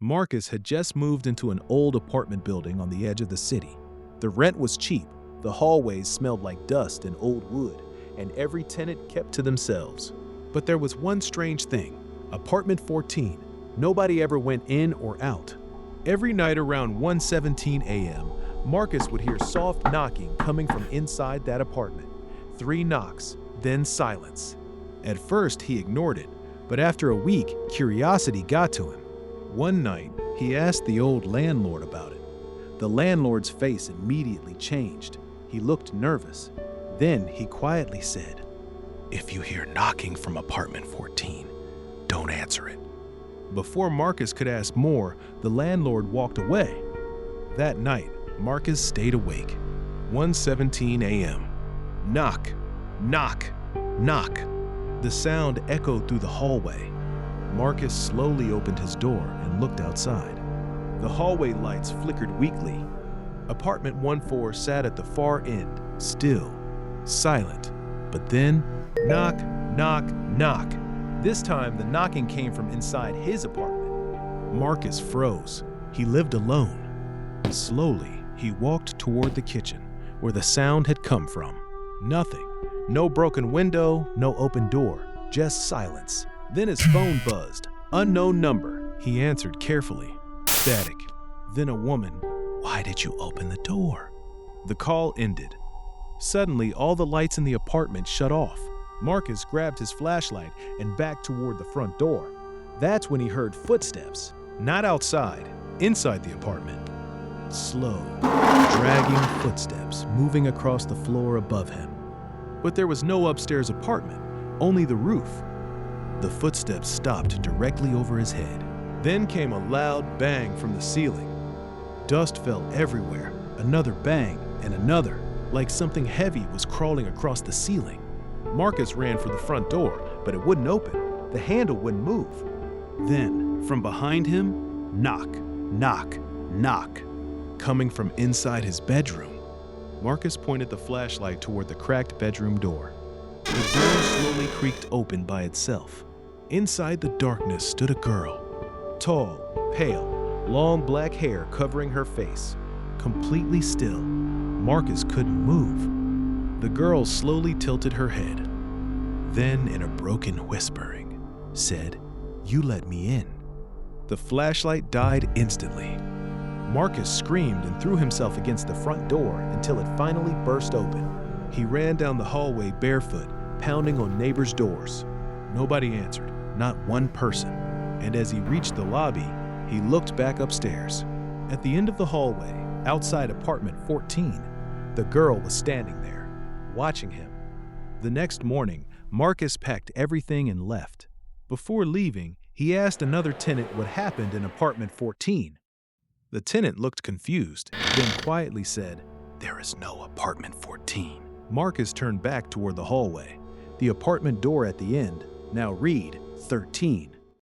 Marcus had just moved into an old apartment building on the edge of the city. The rent was cheap, the hallways smelled like dust and old wood, and every tenant kept to themselves. But there was one strange thing. Apartment 14. Nobody ever went in or out. Every night around 1:17 a.m., Marcus would hear soft knocking coming from inside that apartment. 3 knocks, then silence. At first, he ignored it, but after a week, curiosity got to him. One night, he asked the old landlord about it. The landlord's face immediately changed. He looked nervous. Then he quietly said, "If you hear knocking from apartment 14, don't answer it." Before Marcus could ask more, the landlord walked away. That night, Marcus stayed awake. 1:17 a.m. Knock, knock, knock. The sound echoed through the hallway. Marcus slowly opened his door and looked outside. The hallway lights flickered weakly. Apartment 14 sat at the far end, still, silent. But then, knock, knock, knock. This time, the knocking came from inside his apartment. Marcus froze. He lived alone. Slowly, he walked toward the kitchen, where the sound had come from. Nothing. No broken window, no open door, just silence. Then his phone buzzed. Unknown number. He answered carefully. Static. Then a woman. "Why did you open the door?" The call ended. Suddenly, all the lights in the apartment shut off. Marcus grabbed his flashlight and backed toward the front door. That's when he heard footsteps. Not outside, inside the apartment. Slow, dragging footsteps moving across the floor above him. But there was no upstairs apartment, only the roof. The footsteps stopped directly over his head. Then came a loud bang from the ceiling. Dust fell everywhere, another bang and another, like something heavy was crawling across the ceiling. Marcus ran for the front door, but it wouldn't open. The handle wouldn't move. Then, from behind him, knock, knock, knock, coming from inside his bedroom. Marcus pointed the flashlight toward the cracked bedroom door. The door slowly creaked open by itself. Inside the darkness stood a girl. Tall, pale, long black hair covering her face. Completely still. Marcus couldn't move. The girl slowly tilted her head. Then, in a broken whispering, said, "You let me in." The flashlight died instantly. Marcus screamed and threw himself against the front door until it finally burst open. He ran down the hallway barefoot, pounding on neighbors' doors. Nobody answered, not one person. And as he reached the lobby, he looked back upstairs. At the end of the hallway, outside apartment 14, the girl was standing there, watching him. The next morning, Marcus packed everything and left. Before leaving, he asked another tenant what happened in apartment 14. The tenant looked confused, then quietly said, "There is no apartment 14. Marcus turned back toward the hallway. The apartment door at the end now read 13.